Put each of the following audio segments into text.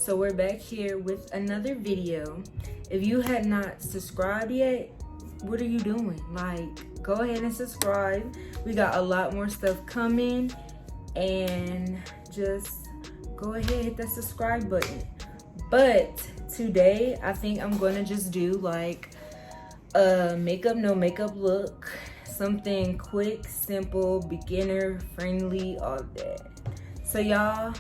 So we're back here with another video. If you had not subscribed yet, what are you doing? Like, go ahead and subscribe. We got a lot more stuff coming, and just go ahead and hit that subscribe button. But today I think I'm gonna just do like a makeup no makeup look, something quick, simple, beginner friendly, all that. So y'all,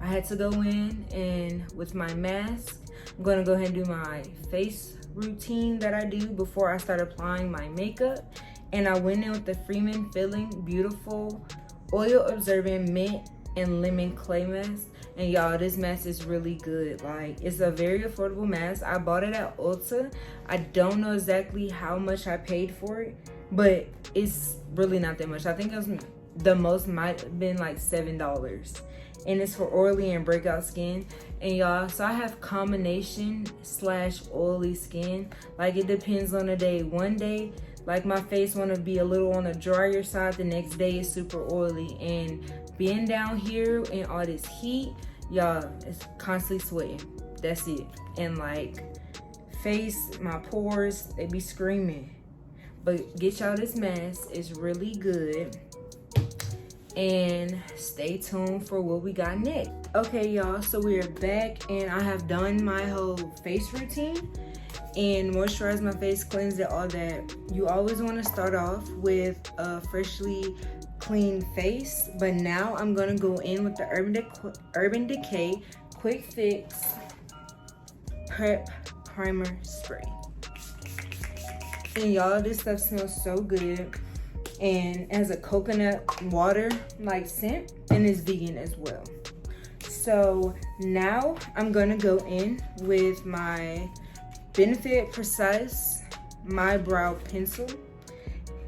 I had to go in, and with my mask, I'm gonna go ahead and do my face routine that I do before I start applying my makeup. And I went in with the Freeman Filling Beautiful Oil Absorbing Mint and Lemon Clay Mask. And y'all, this mask is really good. Like, it's a very affordable mask. I bought it at Ulta. I don't know exactly how much I paid for it, but it's really not that much. I think it was, the most might have been like $7. And it's for oily and breakout skin. And y'all, so I have combination / oily skin. Like, it depends on the day. One day, like, my face want to be a little on the drier side. The next day is super oily. And being down here in all this heat, y'all, it's constantly sweating. That's it. And like, face, my pores, they be screaming. But get y'all this mask. It's really good. And stay tuned for what we got next. Okay, y'all, so we are back, and I have done my whole face routine and moisturized my face, cleansed it, all that. You always want to start off with a freshly clean face, but now I'm gonna go in with the Urban Decay Quick Fix Prep Primer Spray. And y'all, this stuff smells so good, and has a coconut water like scent, and is vegan as well. So now I'm gonna go in with my Benefit Precise My Brow Pencil.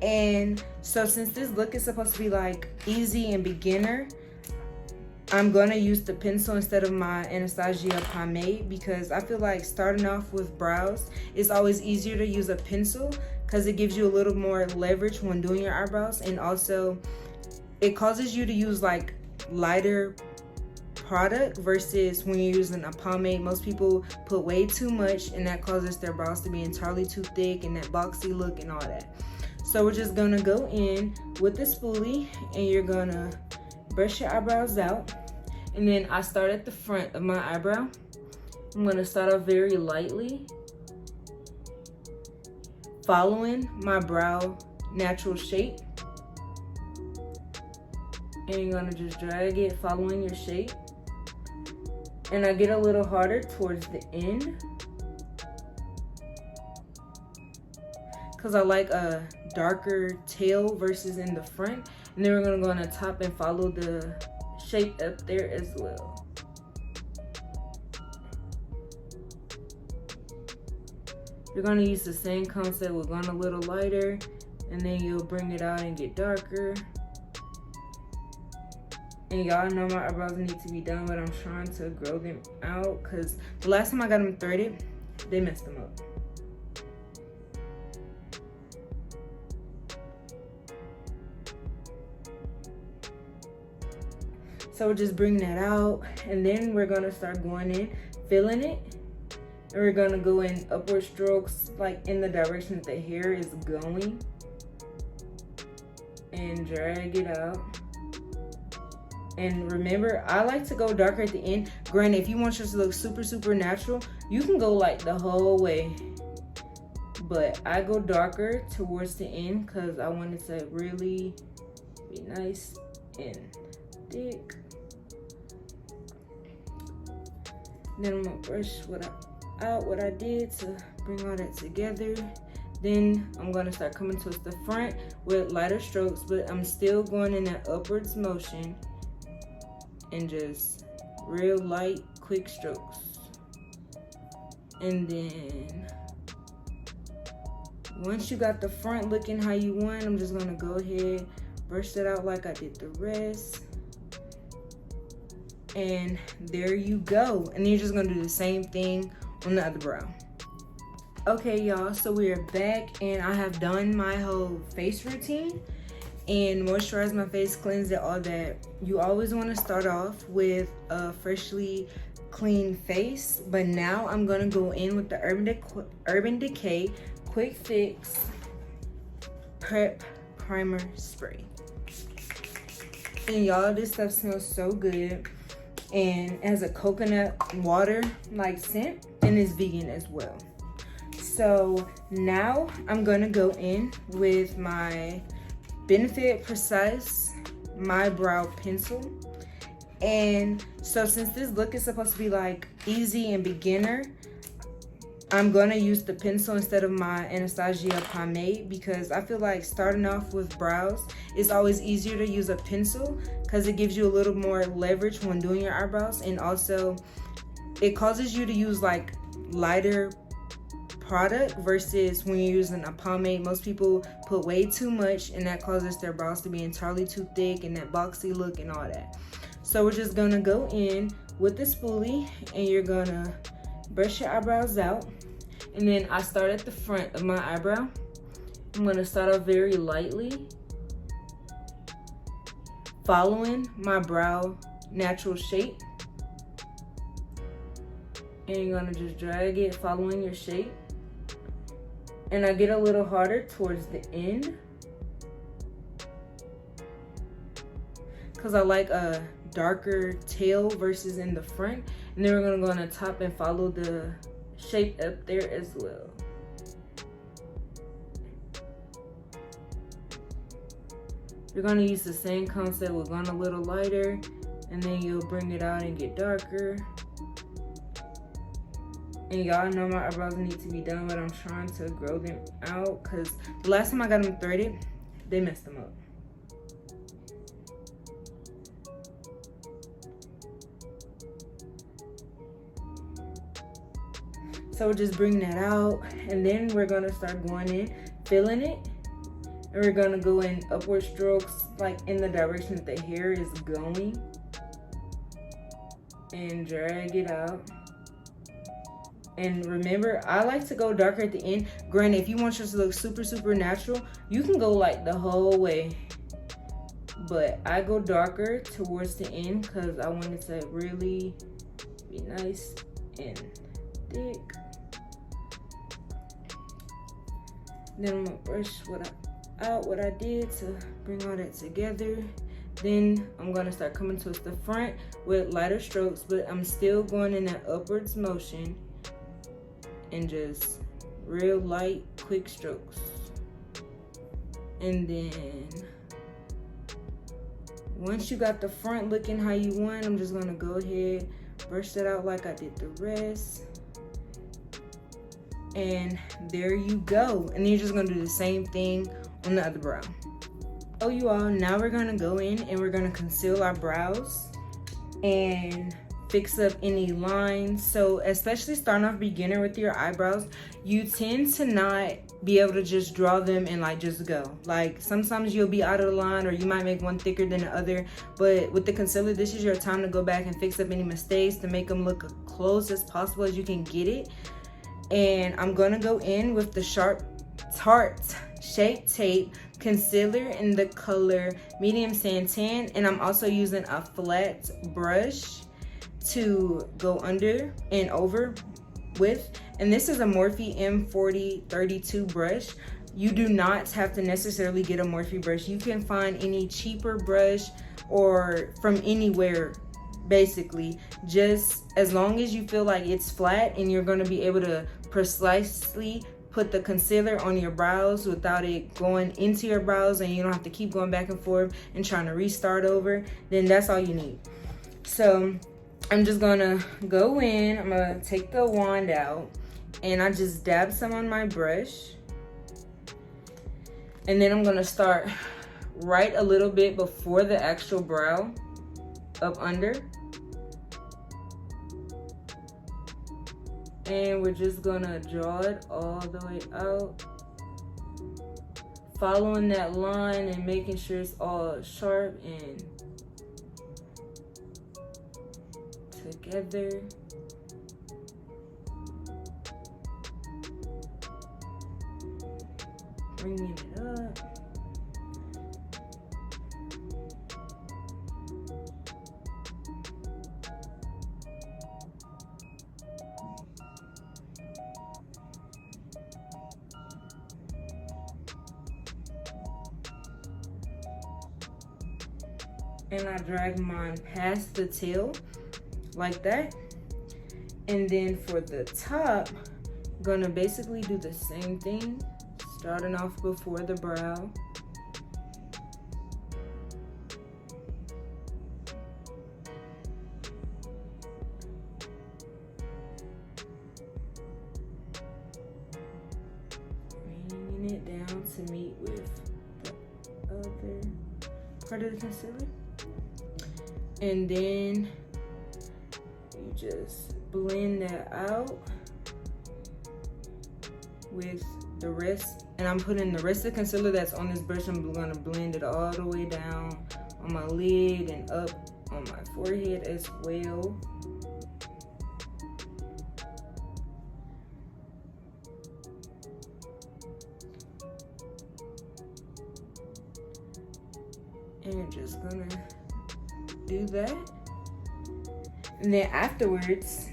And so since this look is supposed to be like easy and beginner, I'm gonna use the pencil instead of my Anastasia pomade, because I feel like starting off with brows, it's always easier to use a pencil because it gives you a little more leverage when doing your eyebrows. And also it causes you to use like lighter product versus when you're using a pomade. Most people put way too much, and that causes their brows to be entirely too thick and that boxy look and all that. So we're just gonna go in with the spoolie, and you're gonna brush your eyebrows out. And then I start at the front of my eyebrow. I'm gonna start off very lightly, following my brow natural shape. And you're gonna just drag it, following your shape. And I get a little harder towards the end, because I like a darker tail versus in the front. And then we're gonna go on the top and follow the shape up there as well. You're gonna use the same concept. We're going a little lighter, and then you'll bring it out and get darker. And y'all know my eyebrows need to be done, but I'm trying to grow them out, because the last time I got them threaded, they messed them up. So we're just bringing that out, and then we're gonna start going in, filling it, and we're gonna go in upward strokes, like in the direction that the hair is going, and drag it out. And remember, I like to go darker at the end. Granted, if you want yours to look super natural, you can go like the whole way, but I go darker towards the end because I want it to really be nice and thick. Then I'm gonna brush out what I did to bring all that together. Then I'm gonna start coming towards the front with lighter strokes, but I'm still going in that upwards motion, and just real light, quick strokes. And then once you got the front looking how you want, I'm just gonna go ahead, brush it out like I did the rest. And there you go. And then you're just gonna do the same thing on the other brow. Okay, y'all, so we are back, and I have done my whole face routine and moisturized my face, cleansed it, all that. You always want to start off with a freshly clean face. But now I'm gonna go in with the Urban Decay Quick Fix Prep Primer Spray. And y'all, this stuff smells so good, and it has a coconut water like scent, and it's vegan as well. So now I'm gonna go in with my Benefit Precise My Brow Pencil. And so since this look is supposed to be like easy and beginner, I'm gonna use the pencil instead of my Anastasia pomade, because I feel like starting off with brows, it's always easier to use a pencil because it gives you a little more leverage when doing your eyebrows, and also it causes you to use like lighter product versus when you're using a pomade. Most people put way too much, and that causes their brows to be entirely too thick and that boxy look and all that. So we're just gonna go in with the spoolie, and you're gonna brush your eyebrows out. And then I start at the front of my eyebrow. I'm gonna start off very lightly, following my brow natural shape. And you're gonna just drag it, following your shape. And I get a little harder towards the end, because I like a darker tail versus in the front. And then we're gonna go on the top and follow the shape up there as well. You're gonna use the same concept. We're going a little lighter, and then you'll bring it out and get darker. And y'all know my eyebrows need to be done, but I'm trying to grow them out, because the last time I got them threaded, they messed them up. So we're just bringing that out, and then we're gonna start going in, filling it, and we're gonna go in upward strokes, like in the direction that the hair is going, and drag it out. And remember, I like to go darker at the end. Granted, if you want yours to look super natural, you can go like the whole way, but I go darker towards the end because I want it to really be nice and thick. Then I'm gonna brush out what I did to bring all that together. Then I'm gonna start coming towards the front with lighter strokes, but I'm still going in that upwards motion, and just real light, quick strokes. And then once you got the front looking how you want, I'm just gonna go ahead, brush that out like I did the rest. And there you go. And then you're just gonna do the same thing on the other brow. Oh, you all, now we're gonna go in and we're gonna conceal our brows and fix up any lines. So especially starting off beginner with your eyebrows, you tend to not be able to just draw them and like just go. Like sometimes you'll be out of the line, or you might make one thicker than the other. But with the concealer, this is your time to go back and fix up any mistakes to make them look as close as possible as you can get it. And I'm gonna go in with the Sharp Tarte Shape Tape Concealer in the color Medium Santan, and I'm also using a flat brush to go under and over with. And this is a Morphe M4032 brush. You do not have to necessarily get a Morphe brush. You can find any cheaper brush or from anywhere, basically, just as long as you feel like it's flat and you're going to be able to precisely put the concealer on your brows without it going into your brows, and you don't have to keep going back and forth and trying to restart over, then that's all you need. So I'm just gonna go in, I'm gonna take the wand out, and I just dab some on my brush, and then I'm gonna start right a little bit before the actual brow, up under. And we're just gonna draw it all the way out, following that line and making sure it's all sharp and together. Bringing it up. and I drag mine past the tail like that. And then for the top, I'm gonna basically do the same thing, starting off before the brow. Bringing it down to meet with the other part of the concealer. And then you just blend that out with the rest. And I'm putting the rest of the concealer that's on this brush, I'm gonna blend it all the way down on my lid and up on my forehead as well. And you're just gonna do that. And then afterwards,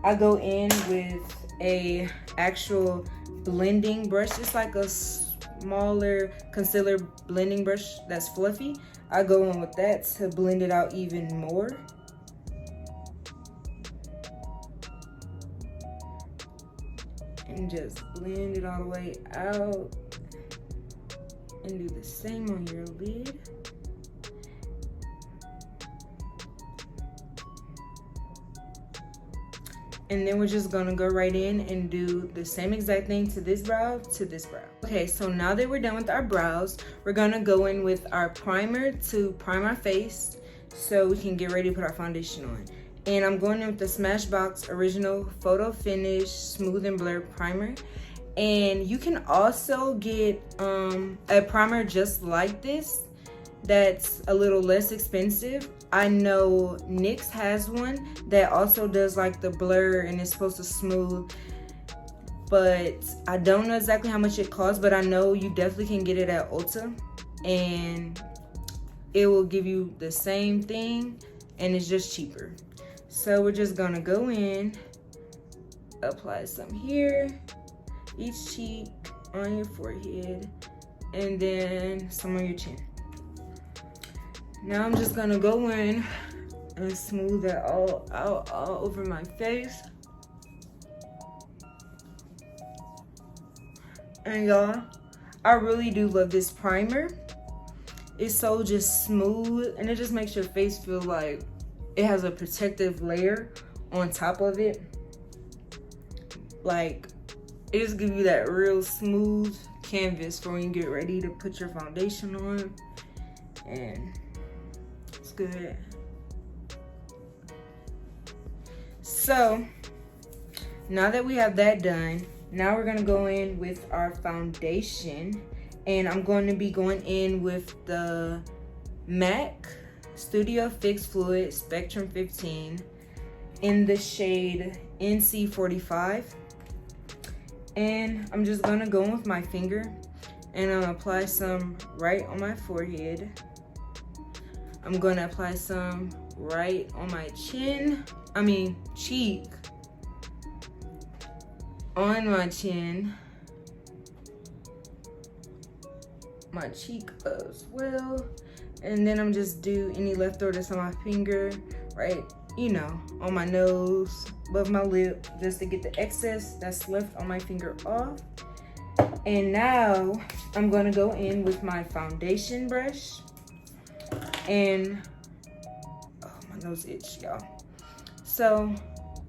I go in with a actual blending brush. It's like a smaller concealer blending brush that's fluffy. I go in with that to blend it out even more. And just blend it all the way out. And do the same on your lid. And then we're just gonna go right in and do the same exact thing to this brow, to this brow. Okay, so now that we're done with our brows, we're gonna go in with our primer to prime our face so we can get ready to put our foundation on. And I'm going in with the Smashbox Original Photo Finish Smooth and Blur Primer. And you can also get a primer just like this that's a little less expensive. I know NYX has one that also does like the blur and it's supposed to smooth, but I don't know exactly how much it costs, but I know you definitely can get it at Ulta and it will give you the same thing and it's just cheaper. So we're just gonna go in, apply some here, each cheek, on your forehead, and then some on your chin. Now I'm just gonna go in and smooth that all out all over my face. And y'all, I really do love this primer. It's so just smooth and it just makes your face feel like it has a protective layer on top of it. Like, it just gives you that real smooth canvas for when you get ready to put your foundation on. And it's good. So, now that we have that done, now we're gonna go in with our foundation. And I'm going to be going in with the MAC Studio Fix Fluid Spectrum 15 in the shade NC45. And I'm just gonna go in with my finger and I'm gonna apply some right on my forehead. I'm gonna apply some right on my cheek, on my chin, my cheek as well. And then I'm just do any leftover that's on my finger, right, you know, on my nose, above my lip, just to get the excess that's left on my finger off. And now I'm gonna go in with my foundation brush and, oh, my nose itch, y'all. So,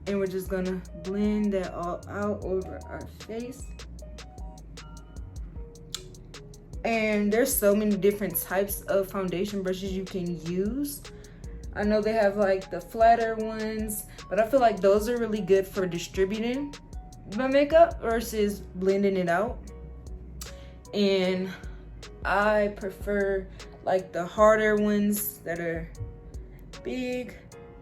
and we're just gonna blend that all out over our face. And there's so many different types of foundation brushes you can use. I know they have like the flatter ones, but I feel like those are really good for distributing my makeup versus blending it out. And I prefer like the harder ones that are big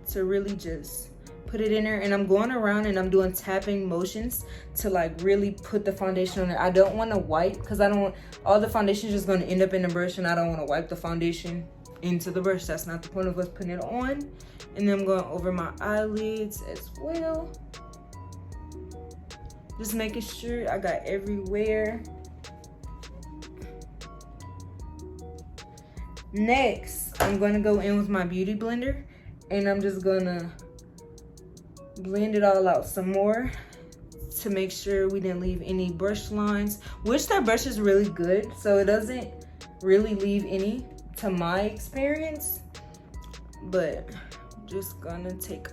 to really just put it in there. And I'm going around and I'm doing tapping motions to like really put the foundation on there. I don't want to wipe because I don't want all the foundation is just going to end up in the brush, and I don't want to wipe the foundation into the brush. That's not the point of us putting it on. And then I'm going over my eyelids as well, just making sure I got everywhere. Next, I'm gonna go in with my beauty blender and I'm just gonna blend it all out some more to make sure we didn't leave any brush lines, which that brush is really good, so it doesn't really leave any to my experience. But just gonna take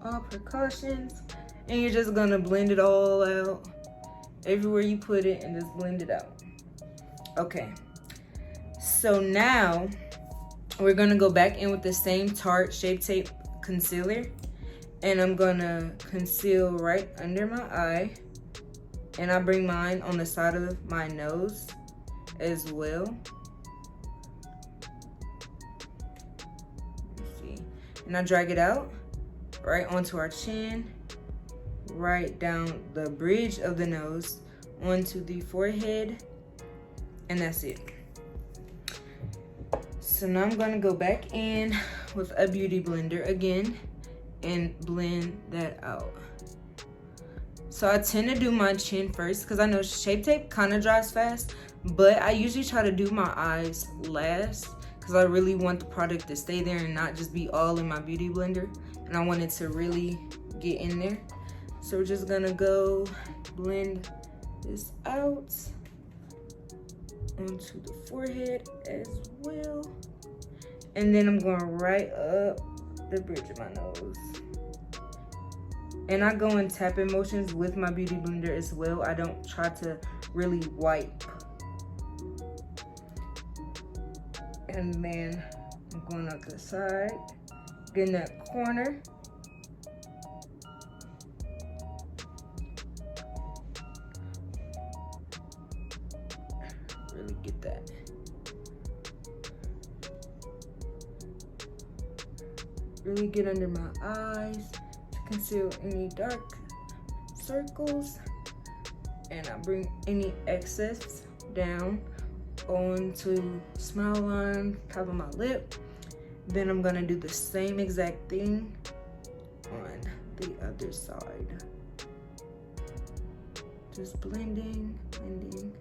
all precautions and you're just gonna blend it all out everywhere you put it and just blend it out. Okay, so now we're gonna go back in with the same Tarte Shape Tape concealer and I'm gonna conceal right under my eye, and I bring mine on the side of my nose as well. Let's see. And I drag it out right onto our chin, right down the bridge of the nose, onto the forehead, and that's it. So now I'm gonna go back in with a beauty blender again and blend that out. So I tend to do my chin first because I know Shape Tape kind of dries fast, but I usually try to do my eyes last because I really want the product to stay there and not just be all in my beauty blender, and I want it to really get in there. So we're just gonna go blend this out onto the forehead as well, and then I'm going right up the bridge of my nose. And I go in tapping motions with my beauty blender as well. I don't try to really wipe. And then I'm going up the side, getting that corner. Really get that. Really get under my eyes to conceal any dark circles, and I bring any excess down onto smile line, top of my lip. Then I'm gonna do the same exact thing on the other side. Just blending, blending.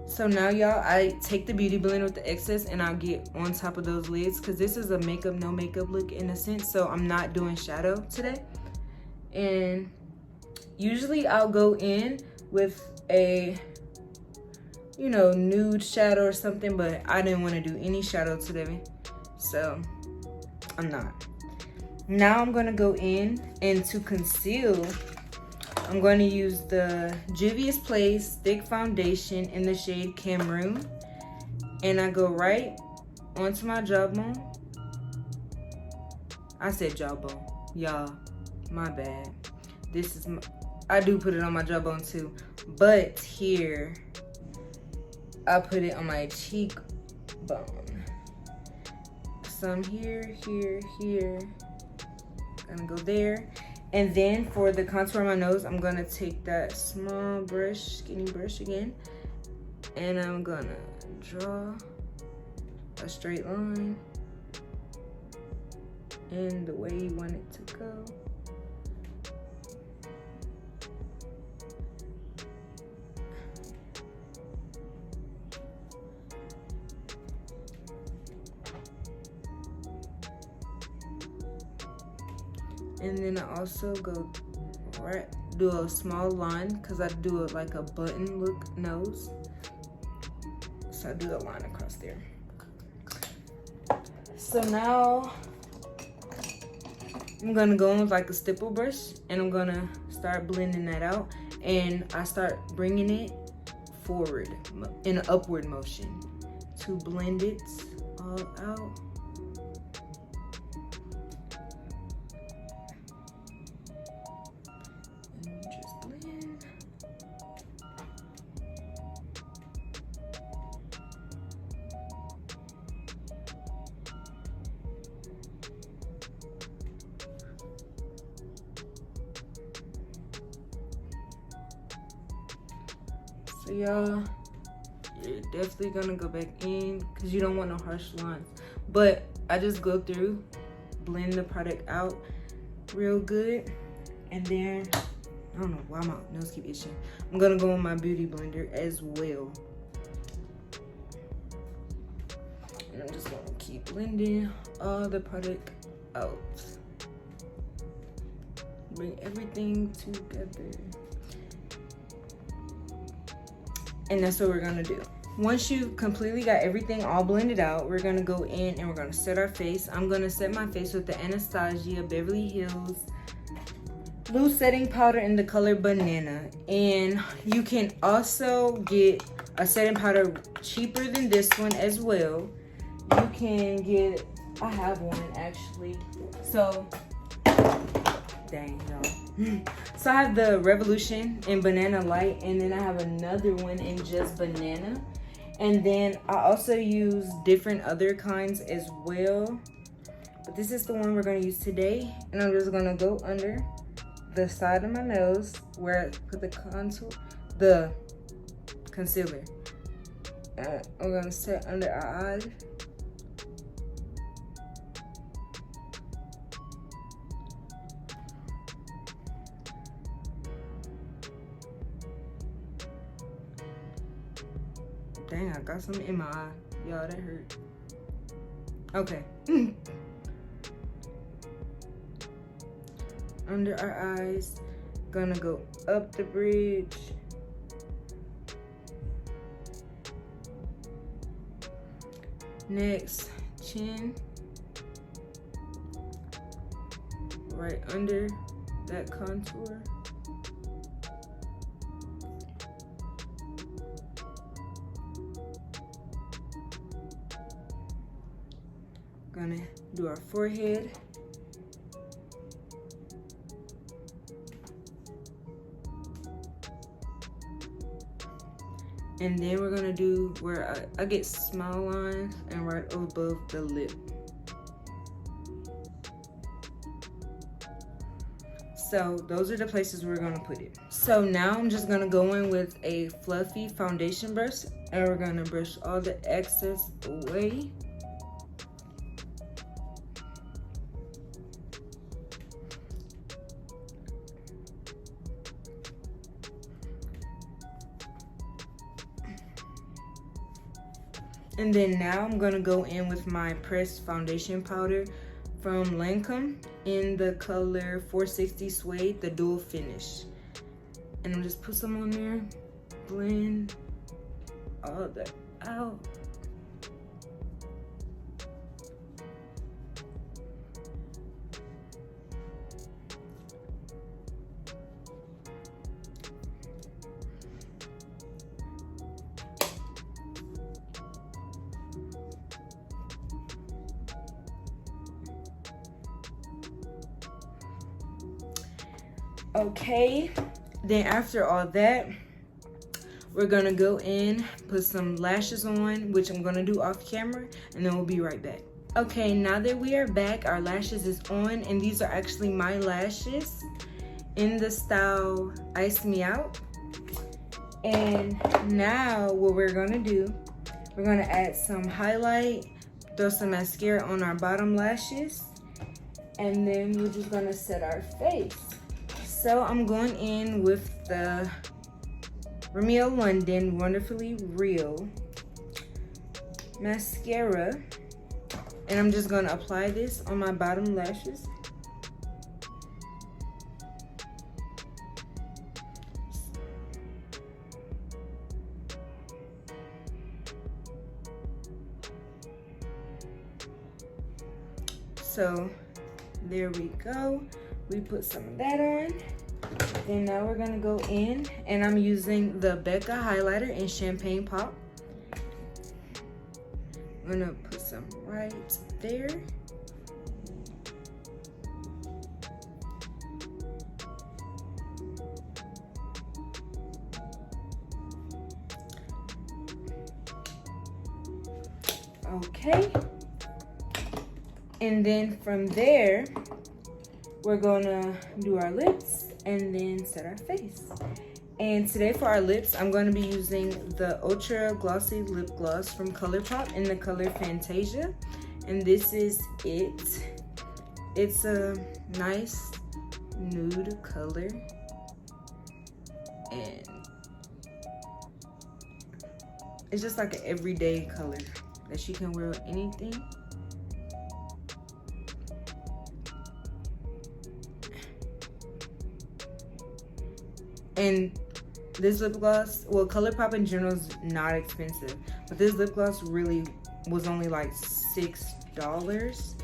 So now y'all, I take the beauty blender with the excess and I'll get on top of those lids because this is a makeup, no makeup look in a sense. So I'm not doing shadow today. And usually I'll go in with a, you know, nude shadow or something, but I didn't want to do any shadow today. So I'm not. Now I'm going to go in, and to conceal, I'm going to use the Juvia's Place Thick Foundation in the shade Cameroon. And I go right onto my jawbone. I said jawbone. Y'all, my bad. This is I do put it on my jawbone too. But here, I put it on my cheekbone. Some here, here, here. Gonna go there. And then for the contour of my nose, I'm gonna take that small brush, skinny brush again, and I'm gonna draw a straight line in the way you want it to go. And then I also go right, do a small line because I do it like a button look nose. So I do a line across there. So now I'm gonna go in with like a stipple brush and I'm gonna start blending that out. And I start bringing it forward in an upward motion to blend it all out. So y'all, you're definitely gonna go back in because you don't want no harsh lines. But I just go through blend the product out real good. And then, I don't know why my nose keep itching. I'm gonna go in my beauty blender as well. And I'm just gonna keep blending all the product out. Bring everything together. And that's what we're gonna do. Once you've completely got everything all blended out, we're gonna go in and we're gonna set our face. I'm gonna set my face with the Anastasia Beverly Hills loose setting powder in the color Banana. And you can also get a setting powder cheaper than this one as well. You can get, I have one actually. So, dang y'all. So I have the Revolution in Banana Light, and then I have another one in just Banana. And then I also use different other kinds as well. But this is the one we're gonna use today. And I'm just gonna go under the side of my nose where I put the contour, the concealer. I'm gonna set under our eyes. Dang, I got something in my eye. Y'all, that hurt. Okay. Under our eyes, gonna go up the bridge. Next, chin. Right under that contour. Gonna do our forehead. And then we're gonna do where I get smile lines and right above the lip. So those are the places we're gonna put it. So now I'm just gonna go in with a fluffy foundation brush and we're gonna brush all the excess away. And then now I'm gonna go in with my pressed foundation powder from Lancome in the color 460 Suede, the dual finish. And I'm just put some on there, blend all that out. Okay, then after all that, we're gonna go in, put some lashes on, which I'm gonna do off camera, and then we'll be right back. Okay, now that we are back, our lashes is on, and these are actually my lashes in the style Ice Me Out. And now what we're gonna do, we're gonna add some highlight, throw some mascara on our bottom lashes, and then we're just gonna set our face. So I'm going in with the Rimmel London Wonderfully Real mascara, and I'm just gonna apply this on my bottom lashes. So there we go. We put some of that on. Then now we're gonna go in, and I'm using the Becca highlighter in Champagne Pop. I'm gonna put some right there. Okay. And then from there, we're gonna do our lips and then set our face. And today for our lips, I'm gonna be using the Ultra Glossy Lip Gloss from ColourPop in the color Fantasia. And this is it. It's a nice nude color, and it's just like an everyday color that she can wear with anything. And this lip gloss, well, ColourPop in general is not expensive, but this lip gloss really was only like $6,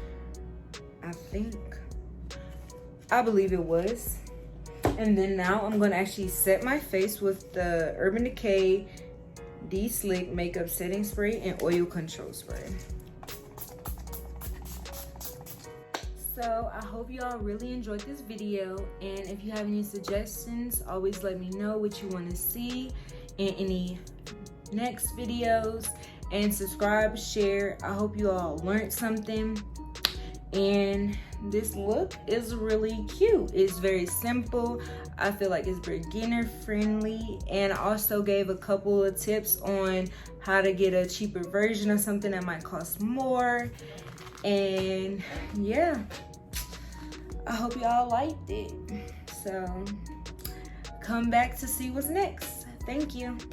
I think. I believe it was. And then now I'm gonna actually set my face with the Urban Decay De-Slick Makeup Setting Spray and Oil Control Spray. So I hope y'all really enjoyed this video, and if you have any suggestions, always let me know what you want to see in any next videos, and subscribe, share. I hope you all learned something, and this look is really cute. It's very simple. I feel like it's beginner friendly, and I also gave a couple of tips on how to get a cheaper version of something that might cost more. And yeah, I hope y'all liked it. So come back to see what's next. Thank you.